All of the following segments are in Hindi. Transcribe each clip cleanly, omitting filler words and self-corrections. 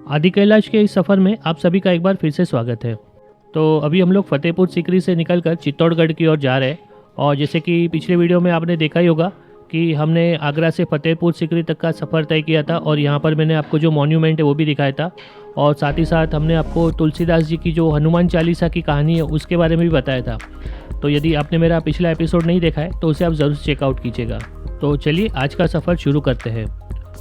आदि कैलाश के इस सफ़र में आप सभी का एक बार फिर से स्वागत है। तो अभी हम लोग फतेहपुर सीकरी से निकलकर चित्तौड़गढ़ की ओर जा रहे हैं। और जैसे कि पिछले वीडियो में आपने देखा ही होगा कि हमने आगरा से फतेहपुर सीकरी तक का सफ़र तय किया था और यहाँ पर मैंने आपको जो मॉन्यूमेंट है वो भी दिखाया था। और साथ ही साथ हमने आपको तुलसीदास जी की जो हनुमान चालीसा की कहानी है उसके बारे में भी बताया था। तो यदि आपने मेरा पिछला एपिसोड नहीं देखा है तो उसे आप ज़रूर चेकआउट कीजिएगा। तो चलिए आज का सफ़र शुरू करते हैं।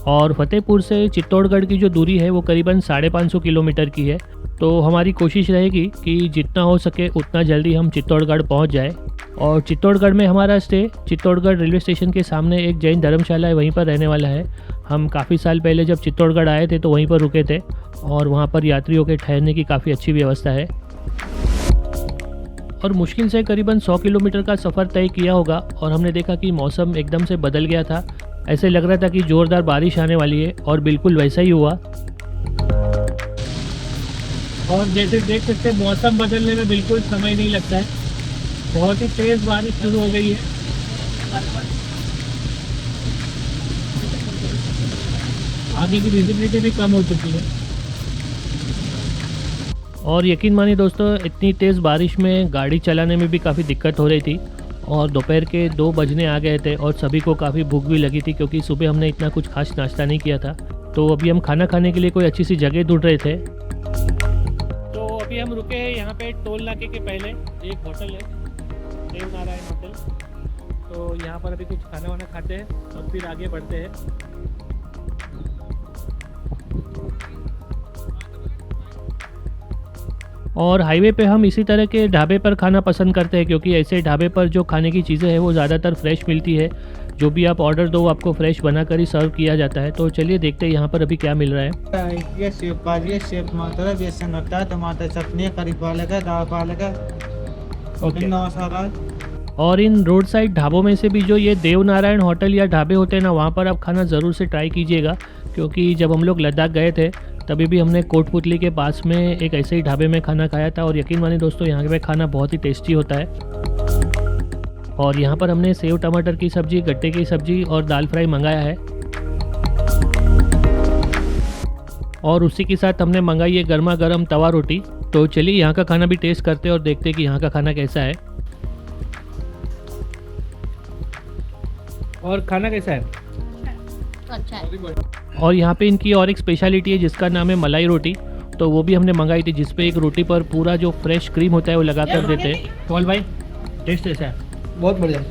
और फतेहपुर से चित्तौड़गढ़ की जो दूरी है वो करीबन 550 किलोमीटर की है। तो हमारी कोशिश रहेगी कि जितना हो सके उतना जल्दी हम चित्तौड़गढ़ पहुंच जाए। और चित्तौड़गढ़ में हमारा स्टे चित्तौड़गढ़ रेलवे स्टेशन के सामने एक जैन धर्मशाला है, वहीं पर रहने वाला है। हम काफ़ी साल पहले जब चित्तौड़गढ़ आए थे तो वहीं पर रुके थे और वहाँ पर यात्रियों के ठहरने की काफ़ी अच्छी व्यवस्था है। और मुश्किल से करीबन 100 किलोमीटर का सफ़र तय किया होगा और हमने देखा कि मौसम एकदम से बदल गया था। ऐसे लग रहा था कि ज़ोरदार बारिश आने वाली है और बिल्कुल वैसा ही हुआ। और जैसे देख सकते हैं मौसम बदलने में बिल्कुल समय नहीं लगता है। बहुत ही तेज़ बारिश शुरू हो गई है। आगे की विजिबिलिटी भी कम हो चुकी है। और यकीन मानिए दोस्तों, इतनी तेज़ बारिश में गाड़ी चलाने में भी काफ़ी दिक्कत हो रही थी। और दोपहर के 2 बजने आ गए थे और सभी को काफ़ी भूख भी लगी थी क्योंकि सुबह हमने इतना कुछ खास नाश्ता नहीं किया था। तो अभी हम खाना खाने के लिए कोई अच्छी सी जगह ढूंढ रहे थे। तो अभी हम रुके हैं यहाँ पे टोल नाके के पहले एक होटल है, देव नारायण होटल। तो यहाँ पर अभी कुछ खाना वाना खाते हैं और फिर आगे बढ़ते हैं। और हाईवे पे हम इसी तरह के ढाबे पर खाना पसंद करते हैं क्योंकि ऐसे ढाबे पर जो खाने की चीज़ें हैं वो ज़्यादातर फ्रेश मिलती है। जो भी आप ऑर्डर दो आपको फ्रेश बनाकर ही सर्व किया जाता है। तो चलिए देखते हैं यहाँ पर अभी क्या मिल रहा है। ये सेब भाजी, सेब टमाटर, बेसन होता है, टमाटर चटनी, करी पालक है, दाल पालक है, पुदीना मसाला। और इन रोड साइड ढाबों में से भी जो ये देव नारायण होटल या ढाबे होते हैं ना, वहाँ पर आप खाना ज़रूर से ट्राई कीजिएगा। क्योंकि जब हम लोग लद्दाख गए थे तभी भी हमने कोटपुतली के पास में एक ऐसे ही ढाबे में खाना खाया था और यकीन मानिए दोस्तों यहाँ पे खाना बहुत ही टेस्टी होता है। और यहाँ पर हमने सेव टमाटर की सब्ज़ी, गट्टे की सब्ज़ी और दाल फ्राई मंगाया है। और उसी के साथ हमने मंगाई है गर्मा गर्म तवा रोटी। तो चलिए यहाँ का खाना भी टेस्ट करते हैं और देखते हैं कि यहाँ का खाना कैसा है। और खाना कैसा है? अच्छा है। और यहाँ पे इनकी और एक स्पेशलिटी है जिसका नाम है मलाई रोटी। तो वो भी हमने मंगाई थी, जिसपे एक रोटी पर पूरा जो फ्रेश क्रीम होता है वो लगा कर देते हैं। कॉल भाई, टेस्ट कैसा है? बहुत बढ़िया,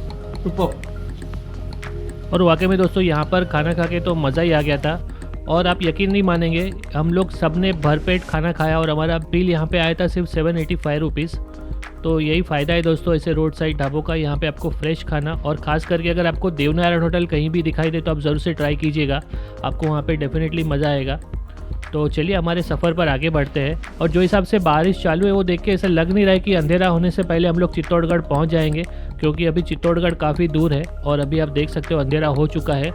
सुपर। और वाकई में दोस्तों यहाँ पर खाना खा के तो मज़ा ही आ गया था। और आप यकीन नहीं मानेंगे, हम लोग सब ने भरपेट खाना खाया और हमारा बिल यहाँ पे आया था सिर्फ 785 रुपीज़। तो यही फ़ायदा है दोस्तों ऐसे रोड साइड ढाबों का, यहाँ पे आपको फ्रेश खाना। और ख़ास करके अगर आपको देवनारायण होटल कहीं भी दिखाई दे तो आप ज़रूर से ट्राई कीजिएगा, आपको वहाँ पे डेफिनेटली मज़ा आएगा। तो चलिए हमारे सफ़र पर आगे बढ़ते हैं। और जो हिसाब से बारिश चालू है वो देख के ऐसा लग नहीं रहा है कि अंधेरा होने से पहले हम लोग चित्तौड़गढ़ पहुँच जाएंगे, क्योंकि अभी चित्तौड़गढ़ काफ़ी दूर है और अभी आप देख सकते हो अंधेरा हो चुका है।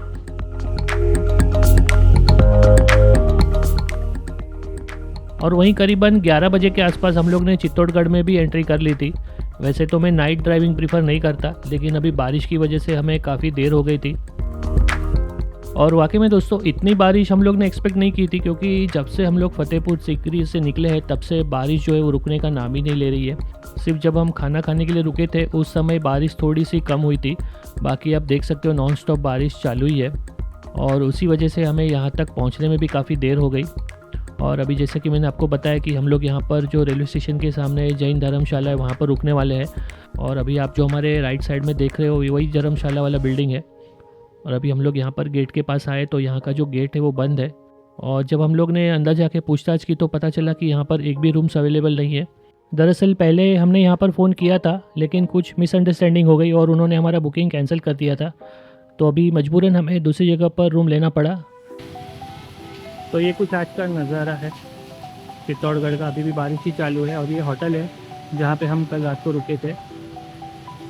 और वहीं करीबन 11 बजे के आसपास हम लोग ने चित्तौड़गढ़ में भी एंट्री कर ली थी। वैसे तो मैं नाइट ड्राइविंग प्रीफर नहीं करता, लेकिन अभी बारिश की वजह से हमें काफ़ी देर हो गई थी। और वाकई में दोस्तों इतनी बारिश हम लोग ने एक्सपेक्ट नहीं की थी, क्योंकि जब से हम लोग फतेहपुर सीकरी से निकले हैं तब से बारिश जो है वो रुकने का नाम ही नहीं ले रही है। सिर्फ जब हम खाना खाने के लिए रुके थे उस समय बारिश थोड़ी सी कम हुई थी, बाकी आप देख सकते हो नॉन स्टॉप बारिश चालू ही है। और उसी वजह से हमें यहाँ तक पहुँचने में भी काफ़ी देर हो गई। और अभी जैसे कि मैंने आपको बताया कि हम लोग यहाँ पर जो रेलवे स्टेशन के सामने जैन धर्मशाला है वहाँ पर रुकने वाले हैं। और अभी आप जो हमारे राइट साइड में देख रहे हो वही धर्मशाला वाला बिल्डिंग है। और अभी हम लोग यहाँ पर गेट के पास आए तो यहाँ का जो गेट है वो बंद है। और जब हम लोग ने अंदर जाके पूछताछ की तो पता चला कि यहाँ पर एक भी रूम्स अवेलेबल नहीं है। दरअसल पहले हमने यहाँ पर फ़ोन किया था, लेकिन कुछ मिसअंडरस्टैंडिंग हो गई और उन्होंने हमारा बुकिंग कैंसिल कर दिया था। तो अभी मजबूरन हमें दूसरी जगह पर रूम लेना पड़ा। तो ये कुछ आज का नज़ारा है चित्तौड़गढ़ का। अभी भी बारिश ही चालू है और ये होटल है जहाँ पे हम कल रात को रुके थे।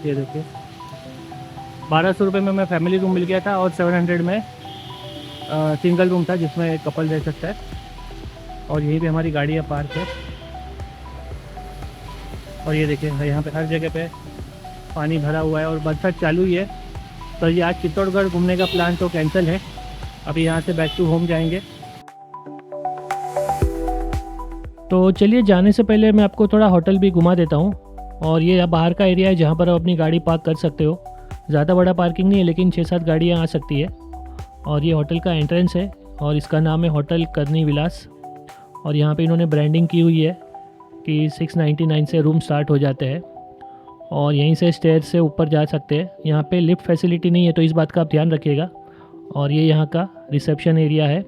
ये देखिए 1200 रुपये में फैमिली रूम मिल गया था और 700 में सिंगल रूम था जिसमें एक कपल रह सकता है। और यहीं पे हमारी गाड़ियाँ पार्क है। और ये देखिए यहाँ पे हर जगह पे पानी भरा हुआ है और बरसात चालू ही है। तो ये आज चित्तौड़गढ़ घूमने का प्लान तो कैंसिल है। अभी यहाँ से बैक टू होम जाएंगे। तो चलिए जाने से पहले मैं आपको थोड़ा होटल भी घुमा देता हूँ। और ये बाहर का एरिया है जहाँ पर आप अपनी गाड़ी पार्क कर सकते हो। ज़्यादा बड़ा पार्किंग नहीं है, लेकिन 6-7 गाड़ियाँ आ सकती है। और ये होटल का एंट्रेंस है और इसका नाम है होटल करनी विलास। और यहाँ पे इन्होंने ब्रांडिंग की हुई है कि 699 से रूम स्टार्ट हो जाते हैं और यहीं से स्टेयर से ऊपर जा सकते हैं। यहाँ पे लिफ्ट फैसिलिटी नहीं है, तो इस बात का आप ध्यान रखिएगा। और ये यहाँ का रिसेप्शन एरिया है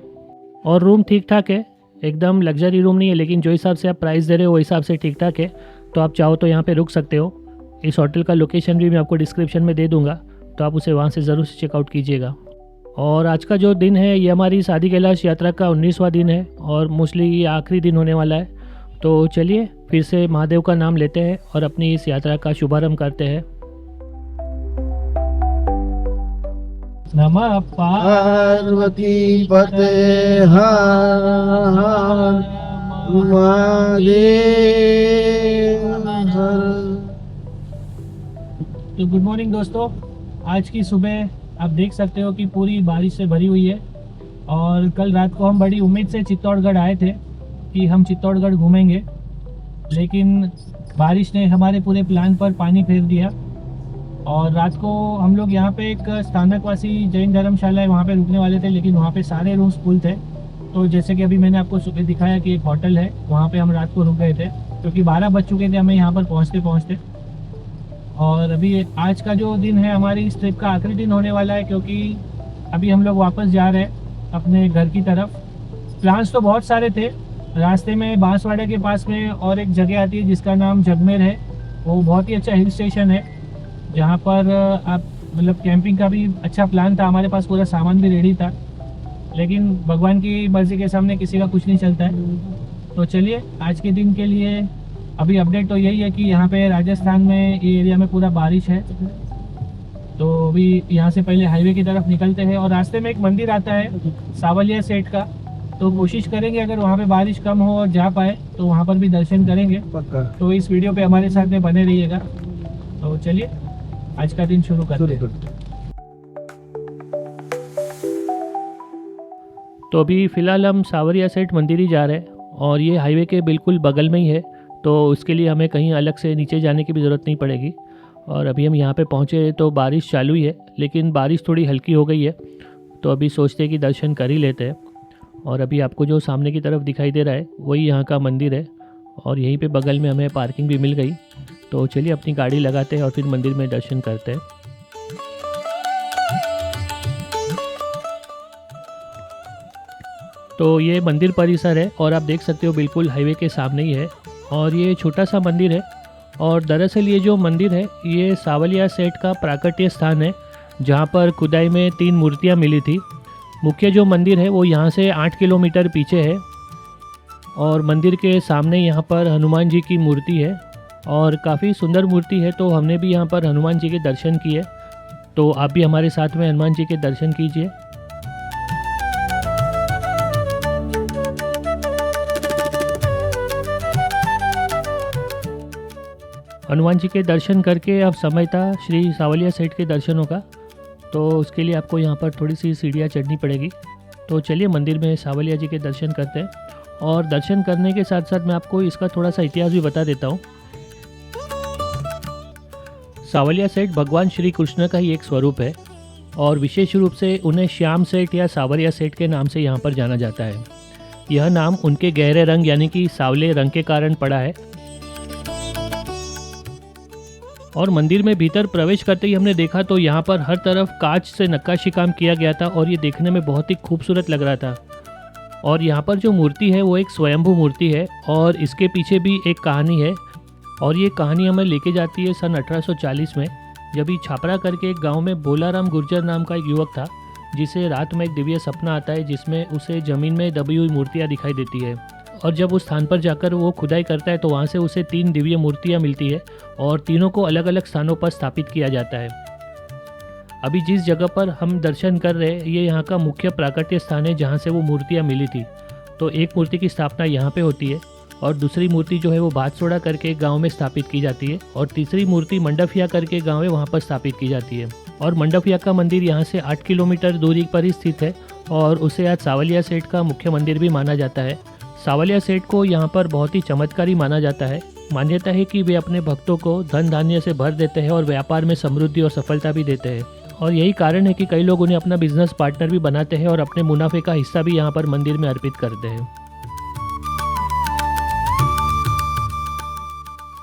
और रूम ठीक ठाक है, एकदम लग्जरी रूम नहीं है, लेकिन जो हिसाब से आप प्राइस दे रहे हो वो हिसाब से ठीक ठाक है। तो आप चाहो तो यहाँ पे रुक सकते हो। इस होटल का लोकेशन भी मैं आपको डिस्क्रिप्शन में दे दूँगा, तो आप उसे वहाँ से ज़रूर से चेकआउट कीजिएगा। और आज का जो दिन है ये हमारी शादी कैलाश यात्रा का 19वां दिन है और मोस्टली ये आखिरी दिन होने वाला है। तो चलिए फिर से महादेव का नाम लेते हैं और अपनी इस यात्रा का शुभारंभ करते हैं। नमः पार्वती पते हर हर महादेव। तो गुड मॉर्निंग दोस्तों, आज की सुबह आप देख सकते हो कि पूरी बारिश से भरी हुई है। और कल रात को हम बड़ी उम्मीद से चित्तौड़गढ़ आए थे कि हम चित्तौड़गढ़ घूमेंगे, लेकिन बारिश ने हमारे पूरे प्लान पर पानी फेर दिया। और रात को हम लोग यहाँ पे एक स्थानकवासी जैन धर्मशाला है, वहाँ पे रुकने वाले थे, लेकिन वहाँ पे सारे रूम्स फुल थे। तो जैसे कि अभी मैंने आपको सुबह दिखाया कि एक होटल है, वहाँ पे हम रात को रुक गए थे क्योंकि 12 बज चुके थे हमें यहाँ पर पहुँचते। और अभी आज का जो दिन है हमारी इस ट्रिप का आखिरी दिन होने वाला है, क्योंकि अभी हम लोग वापस जा रहे हैं अपने घर की तरफ। प्लान्स तो बहुत सारे थे। रास्ते में बांसवाड़ा के पास में और एक जगह आती है जिसका नाम जगमेर है, वो बहुत ही अच्छा हिल स्टेशन है जहाँ पर आप मतलब कैंपिंग का भी अच्छा प्लान था। हमारे पास पूरा सामान भी रेडी था, लेकिन भगवान की मर्जी के सामने किसी का कुछ नहीं चलता है। तो चलिए आज के दिन के लिए अभी अपडेट तो यही है कि यहाँ पे राजस्थान में ये एरिया में पूरा बारिश है। तो अभी यहाँ से पहले हाईवे की तरफ निकलते हैं और रास्ते में एक मंदिर आता है सावलिया सेठ का, तो कोशिश करेंगे अगर वहाँ पे बारिश कम हो और जा पाए तो वहाँ पर भी दर्शन करेंगे। तो इस वीडियो पे हमारे साथ में बने रहिएगा। तो चलिए आज का दिन शुरू करते हैं। तो अभी फ़िलहाल हम सावरिया सेठ मंदिर ही जा रहे हैं और ये हाईवे के बिल्कुल बगल में ही है, तो उसके लिए हमें कहीं अलग से नीचे जाने की भी ज़रूरत नहीं पड़ेगी। और अभी हम यहाँ पे पहुँचे तो बारिश चालू ही है, लेकिन बारिश थोड़ी हल्की हो गई है, तो अभी सोचते हैं कि दर्शन कर ही लेते हैं। और अभी आपको जो सामने की तरफ दिखाई दे रहा है वही यहाँ का मंदिर है और यहीं पे बगल में हमें पार्किंग भी मिल गई। तो चलिए अपनी गाड़ी लगाते हैं और फिर मंदिर में दर्शन करते हैं। तो ये मंदिर परिसर है और आप देख सकते हो बिल्कुल हाईवे के सामने ही है और ये छोटा सा मंदिर है। और दरअसल ये जो मंदिर है ये सावलिया सेठ का प्राकट्य स्थान है, जहाँ पर खुदाई में 3 मूर्तियाँ मिली थी। मुख्य जो मंदिर है वो यहाँ से 8 किलोमीटर पीछे है और मंदिर के सामने यहाँ पर हनुमान जी की मूर्ति है और काफ़ी सुंदर मूर्ति है। तो हमने भी यहाँ पर हनुमान जी के दर्शन किए, तो आप भी हमारे साथ में हनुमान जी के दर्शन कीजिए। हनुमान जी के दर्शन करके अब समय था श्री सावलिया सेठ के दर्शनों का, तो उसके लिए आपको यहाँ पर थोड़ी सी सीढ़ियाँ चढ़नी पड़ेगी। तो चलिए मंदिर में सावलिया जी के दर्शन करते हैं। और दर्शन करने के साथ साथ मैं आपको इसका थोड़ा सा इतिहास भी बता देता हूँ। सावलिया सेठ भगवान श्री कृष्ण का ही एक स्वरूप है और विशेष रूप से उन्हें श्याम सेठ या सावरिया सेठ के नाम से यहाँ पर जाना जाता है। यह नाम उनके गहरे रंग यानी कि सावले रंग के कारण पड़ा है। और मंदिर में भीतर प्रवेश करते ही हमने देखा तो यहाँ पर हर तरफ कांच से नक्काशी काम किया गया था और ये देखने में बहुत ही खूबसूरत लग रहा था। और यहाँ पर जो मूर्ति है वो एक स्वयंभू मूर्ति है और इसके पीछे भी एक कहानी है। और ये कहानी हमें लेके जाती है सन 1840 में, जब ही छापरा करके एक गांव में भोलाराम गुर्जर नाम का एक युवक था, जिसे रात में एक दिव्य सपना आता है जिसमें उसे ज़मीन में दबी हुई मूर्तियाँ दिखाई देती है। और जब उस स्थान पर जाकर वो खुदाई करता है तो वहाँ से उसे 3 दिव्य मूर्तियाँ मिलती है और तीनों को अलग अलग स्थानों पर स्थापित किया जाता है। अभी जिस जगह पर हम दर्शन कर रहे हैं ये यहाँ का मुख्य प्राकट्य स्थान है जहाँ से वो मूर्तियाँ मिली थी। तो एक मूर्ति की स्थापना यहाँ पे होती है और दूसरी मूर्ति जो है वो बादसोड़ा करके गांव में स्थापित की जाती है और तीसरी मूर्ति मंडफिया करके गांव है वहाँ पर स्थापित की जाती है। और मंडफिया का मंदिर यहाँ से 8 किलोमीटर दूरी पर ही स्थित है और उसे आज सावलिया सेठ का मुख्य मंदिर भी माना जाता है। सावलिया सेठ को यहाँ पर बहुत ही चमत्कारी माना जाता है। मान्यता है कि वे अपने भक्तों को धन धान्य से भर देते हैं और व्यापार में समृद्धि और सफलता भी देते हैं। और यही कारण है कि कई लोग उन्हें अपना बिजनेस पार्टनर भी बनाते हैं और अपने मुनाफे का हिस्सा भी यहाँ पर मंदिर में अर्पित करते हैं।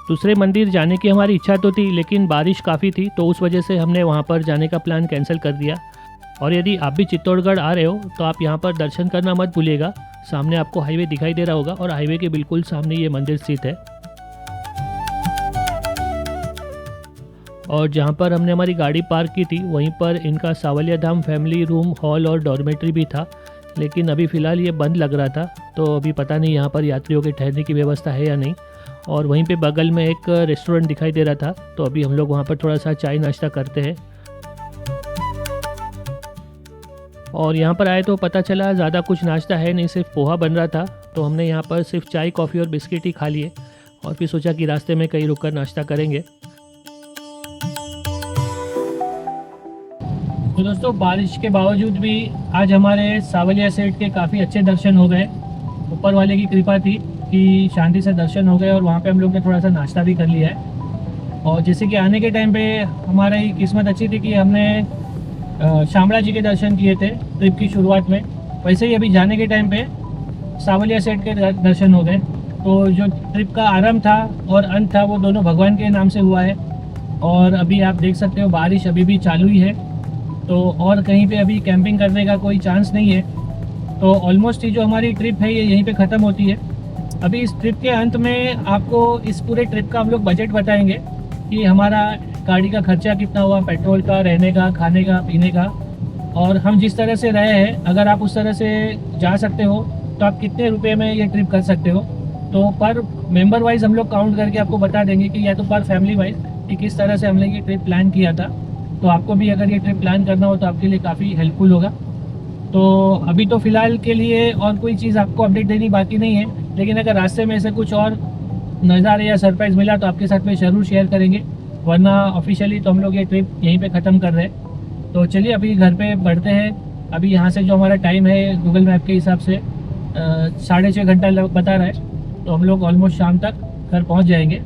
दूसरे मंदिर जाने की हमारी इच्छा तो थी, लेकिन बारिश काफ़ी थी, तो उस वजह से हमने वहाँ पर जाने का प्लान कैंसिल कर दिया। और यदि आप भी चित्तौड़गढ़ आ रहे हो तो आप यहाँ पर दर्शन करना मत भूलिएगा। सामने आपको हाईवे दिखाई दे रहा होगा और हाईवे के बिल्कुल सामने ये मंदिर स्थित है। और जहाँ पर हमने हमारी गाड़ी पार्क की थी वहीं पर इनका सावलिया धाम फैमिली रूम, हॉल और डॉर्मेट्री भी था, लेकिन अभी फ़िलहाल ये बंद लग रहा था, तो अभी पता नहीं यहाँ पर यात्रियों के ठहरने की व्यवस्था है या नहीं। और वहीं पे बगल में एक रेस्टोरेंट दिखाई दे रहा था, तो अभी हम लोग वहाँ पर थोड़ा सा चाय नाश्ता करते हैं। और यहाँ पर आए तो पता चला ज़्यादा कुछ नाश्ता है नहीं, सिर्फ पोहा बन रहा था, तो हमने यहाँ पर सिर्फ चाय, कॉफ़ी और बिस्किट ही खा लिए और फिर सोचा कि रास्ते में कहीं रुककर नाश्ता करेंगे। तो दोस्तों, बारिश के बावजूद भी आज हमारे सावलिया सेठ के काफ़ी अच्छे दर्शन हो गए। ऊपर वाले की कृपा थी कि शांति से दर्शन हो गए और वहाँ पे हम लोग ने थोड़ा सा नाश्ता भी कर लिया है। और जैसे कि आने के टाइम पे हमारी किस्मत अच्छी थी कि हमने शामला जी के दर्शन किए थे ट्रिप की शुरुआत में, वैसे ही अभी जाने के टाइम पे सावलिया सेठ के दर्शन हो गए। तो जो ट्रिप का आरंभ था और अंत था वो दोनों भगवान के नाम से हुआ है। और अभी आप देख सकते हो बारिश अभी भी चालू ही है, तो और कहीं पे अभी कैंपिंग करने का कोई चांस नहीं है। तो ऑलमोस्ट ये जो हमारी ट्रिप है ये यहीं पे ख़त्म होती है। अभी इस ट्रिप के अंत में आपको इस पूरे ट्रिप का हम लोग बजट बताएंगे कि हमारा गाड़ी का खर्चा कितना हुआ, पेट्रोल का, रहने का, खाने का, पीने का, और हम जिस तरह से रहे हैं अगर आप उस तरह से जा सकते हो तो आप कितने रुपए में ये ट्रिप कर सकते हो। तो पर मेंबर वाइज हम लोग काउंट करके आपको बता देंगे कि या तो पर फैमिली वाइज कि किस तरह से हमने ये ट्रिप प्लान किया था। तो आपको भी अगर ये ट्रिप प्लान करना हो तो आपके लिए काफ़ी हेल्पफुल होगा। तो अभी तो फ़िलहाल के लिए और कोई चीज़ आपको अपडेट देनी बाकी नहीं है, लेकिन अगर रास्ते में से कुछ और नज़ारे या सरप्राइज़ मिला तो आपके साथ में ज़रूर शेयर करेंगे, वरना ऑफिशियली तो हम लोग ये ट्रिप यहीं पे ख़त्म कर रहे हैं। तो चलिए अभी घर पे बढ़ते हैं। अभी यहाँ से जो हमारा टाइम है गूगल मैप के हिसाब से 6.5 घंटा बता रहा है, तो हम लोग ऑलमोस्ट शाम तक घर पहुँच जाएंगे।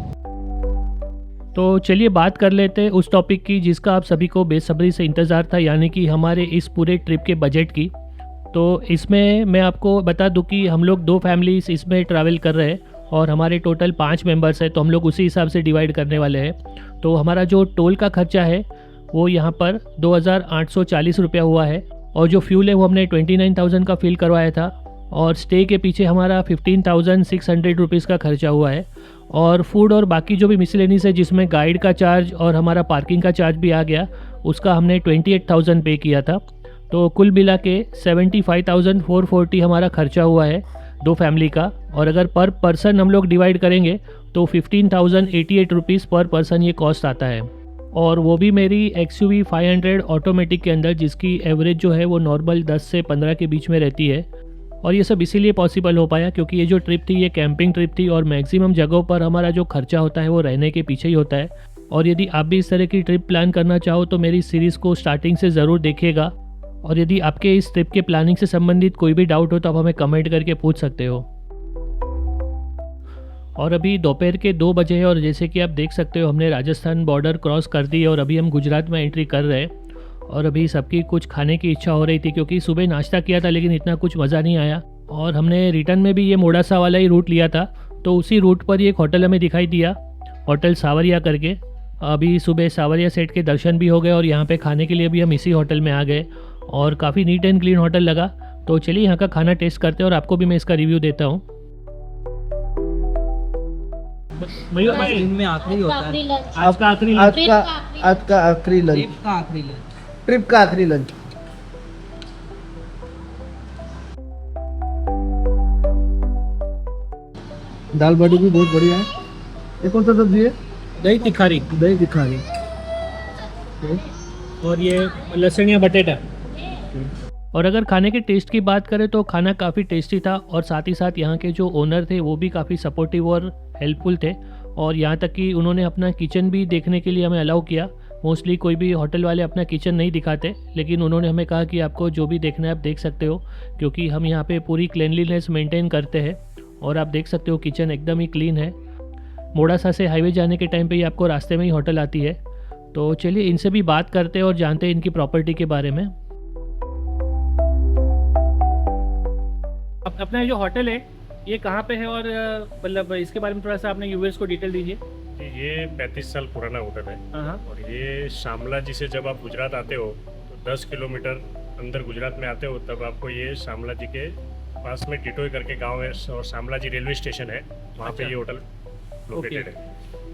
तो चलिए बात कर लेते हैं उस टॉपिक की जिसका आप सभी को बेसब्री से इंतज़ार था, यानी कि हमारे इस पूरे ट्रिप के बजट की। तो इसमें मैं आपको बता दूं कि हम लोग 2 फैमिलीज इसमें ट्रैवल कर रहे हैं और हमारे टोटल 5 मेंबर्स हैं, तो हम लोग उसी हिसाब से डिवाइड करने वाले हैं। तो हमारा जो टोल का खर्चा है वो यहाँ पर 2840 रुपया हुआ है, और जो फ्यूल है वो हमने 29,000 का फिल करवाया था, और स्टे के पीछे हमारा 15,600 रुपीज़ का खर्चा हुआ है। और फूड और बाकी जो भी मिसलेनियस है जिसमें गाइड का चार्ज और हमारा पार्किंग का चार्ज भी आ गया, उसका हमने 28,000 पे किया था। तो कुल मिला के 75,440 हमारा खर्चा हुआ है 2 फैमिली का। और अगर पर पर्सन हम लोग डिवाइड करेंगे तो 15,088 रुपीज़ पर पर्सन ये कॉस्ट आता है। और वो भी मेरी XUV 500 ऑटोमेटिक के अंदर, जिसकी एवरेज जो है वो नॉर्मल 10 से 15 के बीच में रहती है। और ये सब इसीलिए पॉसिबल हो पाया क्योंकि ये जो ट्रिप थी ये कैंपिंग ट्रिप थी, और मैक्सिमम जगहों पर हमारा जो खर्चा होता है वो रहने के पीछे ही होता है। और यदि आप भी इस तरह की ट्रिप प्लान करना चाहो तो मेरी सीरीज़ को स्टार्टिंग से ज़रूर देखिएगा। और यदि आपके इस ट्रिप के प्लानिंग से संबंधित कोई भी डाउट हो तो आप हमें कमेंट करके पूछ सकते हो। और अभी दोपहर के 2 बजे है और जैसे कि आप देख सकते हो हमने राजस्थान बॉर्डर क्रॉस कर दी और अभी हम गुजरात में एंट्री कर रहे हैं। और अभी सबकी कुछ खाने की इच्छा हो रही थी क्योंकि सुबह नाश्ता किया था लेकिन इतना कुछ मज़ा नहीं आया, और हमने रिटर्न में भी ये मोडासा वाला ही रूट लिया था। तो उसी रूट पर ही एक होटल हमें दिखाई दिया, होटल सावरिया करके। अभी सुबह सावरिया सेठ के दर्शन भी हो गए और यहाँ पे खाने के लिए भी हम इसी होटल में आ गए, और काफ़ी नीट एंड क्लीन होटल लगा। तो चलिए यहाँ का खाना टेस्ट करते हैं और आपको भी मैं इसका रिव्यू देता हूँ। मयूर भाई, इनमें आखिरी होता है आज का आखिरी आज का आखिरी लंच, ट्रिप का आखिरी लंच। ट्रिप का आखिरी लंच। दाल बाटी भी बहुत बढ़िया है। ये कौन सा सब्जी है? दही तिखारी दही तिखारी। और ये लहसुन या बटेटा। और अगर खाने के टेस्ट की बात करें तो खाना काफ़ी टेस्टी था, और साथ ही साथ यहाँ के जो ओनर थे वो भी काफ़ी सपोर्टिव और हेल्पफुल थे, और यहाँ तक कि उन्होंने अपना किचन भी देखने के लिए हमें अलाउ किया। मोस्टली कोई भी होटल वाले अपना किचन नहीं दिखाते, लेकिन उन्होंने हमें कहा कि आपको जो भी देखना है आप देख सकते हो, क्योंकि हम यहाँ पे पूरी क्लीनलीनेस मेंटेन करते हैं। और आप देख सकते हो किचन एकदम ही क्लीन है। मोड़ासा से हाईवे जाने के टाइम पे ही आपको रास्ते में ही होटल आती है। तो चलिए इनसे भी बात करते हैं और जानते हैं इनकी प्रॉपर्टी के बारे में। अपना जो होटल है ये कहाँ पे है और मतलब इसके बारे में थोड़ा सा आपने यूवर्स को डिटेल दीजिए। ये 35 साल पुराना होटल है और ये शामला जी से जब आप गुजरात आते हो तो 10 किलोमीटर अंदर गुजरात में आते हो तब आपको ये शामला जी के पास में टिटोई करके गांव है और शामला जी रेलवे स्टेशन है, वहाँ पे ये होटल लोकेटेड है।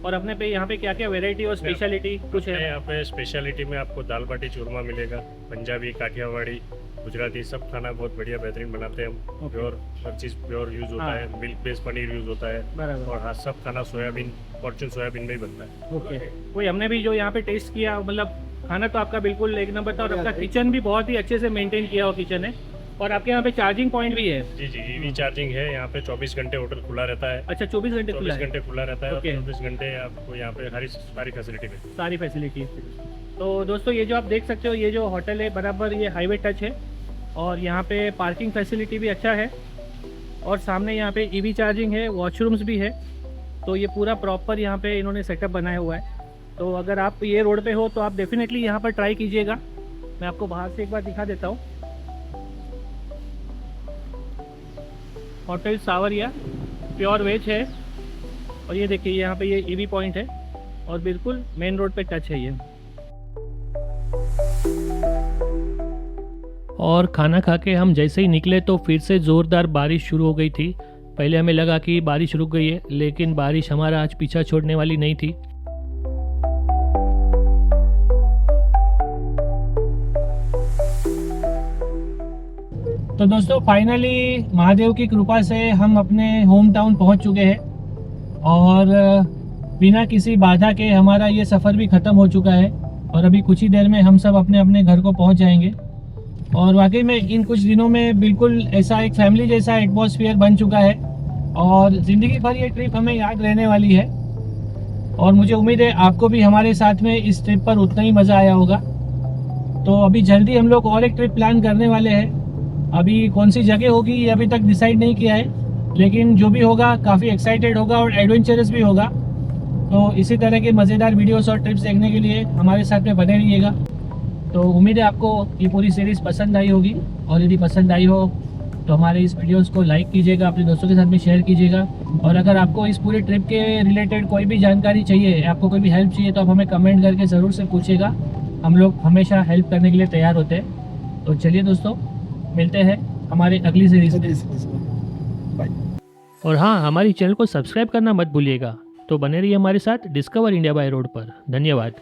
और अपने पे यहाँ पे क्या क्या वैरायटी और स्पेशलिटी कुछ है? यहाँ पे स्पेशलिटी में आपको दाल बाटी चूरमा मिलेगा, पंजाबी, काठियावाड़ी, गुजराती सब खाना बहुत बढ़िया बेहतरीन बनाते हैं हम। प्योर हर चीज़ प्योर यूज़ होता है, मिल्क बेस्ड पनीर यूज़ होता है और हाँ सब खाना सोयाबीन, फॉर्चून सोयाबीन में ही बनता है। ओके, कोई हमने भी जो यहाँ पे टेस्ट किया, मतलब खाना तो आपका बिल्कुल एक नंबर था और आपका किचन भी बहुत ही अच्छे से मेंटेन किया हुआ किचन है। और आपके यहाँ पे चार्जिंग पॉइंट भी है? जी जी, ईवी चार्जिंग है यहाँ पे। 24 घंटे होटल खुला रहता है। अच्छा, 24 घंटे खुला है? 24 घंटे खुला रहता है और Okay. 24 घंटे आपको यहाँ पे सारी फैसिलिटी मिलती है। सारी फैसिलिटी है। तो दोस्तों ये जो आप देख सकते हो ये जो होटल है बराबर ये हाईवे टच है और यहाँ पे पार्किंग फैसिलिटी भी अच्छा है और सामने यहाँ पे ईवी चार्जिंग है, वॉशरूम्स भी है। तो ये पूरा प्रॉपर यहाँ पे इन्होंने सेटअप बनाया हुआ है। तो अगर आप ये रोड पे हो तो आप डेफिनेटली यहाँ पर ट्राई कीजिएगा। मैं आपको बाहर से एक बार दिखा देता हूँ। होटल सावरिया प्योर वेज है और ये देखिए यहाँ पे ये ईवी पॉइंट है और बिल्कुल मेन रोड पे टच है ये। और खाना खा के हम जैसे ही निकले तो फिर से ज़ोरदार बारिश शुरू हो गई थी। पहले हमें लगा कि बारिश रुक गई है, लेकिन बारिश हमारा आज पीछा छोड़ने वाली नहीं थी। तो दोस्तों फाइनली महादेव की कृपा से हम अपने होम टाउन पहुँच चुके हैं और बिना किसी बाधा के हमारा ये सफ़र भी ख़त्म हो चुका है और अभी कुछ ही देर में हम सब अपने अपने घर को पहुँच जाएंगे। और वाकई में इन कुछ दिनों में बिल्कुल ऐसा एक फैमिली जैसा एटमॉस्फेयर बन चुका है और ज़िंदगी भर ये ट्रिप हमें याद रहने वाली है। और मुझे उम्मीद है आपको भी हमारे साथ में इस ट्रिप पर उतना ही मज़ा आया होगा। तो अभी जल्दी हम लोग और एक ट्रिप प्लान करने वाले हैं। अभी कौन सी जगह होगी ये अभी तक डिसाइड नहीं किया है, लेकिन जो भी होगा काफ़ी एक्साइटेड होगा और एडवेंचरस भी होगा। तो इसी तरह के मज़ेदार वीडियोस और ट्रिप्स देखने के लिए हमारे साथ में बने रहिएगा। तो उम्मीद है आपको ये पूरी सीरीज़ पसंद आई होगी और यदि पसंद आई हो तो हमारे इस वीडियोस को लाइक कीजिएगा, अपने दोस्तों के साथ में शेयर कीजिएगा। और अगर आपको इस पूरे ट्रिप के रिलेटेड कोई भी जानकारी चाहिए, आपको कोई भी हेल्प चाहिए तो आप हमें कमेंट करके ज़रूर से पूछिएगा। हम लोग हमेशा हेल्प करने के लिए तैयार होते हैं। तो चलिए दोस्तों, मिलते हैं हमारे अगली सीरीज़ में। और हाँ, हमारी चैनल को सब्सक्राइब करना मत भूलिएगा। तो बने रहिए हमारे साथ डिस्कवर इंडिया बाय रोड पर। धन्यवाद।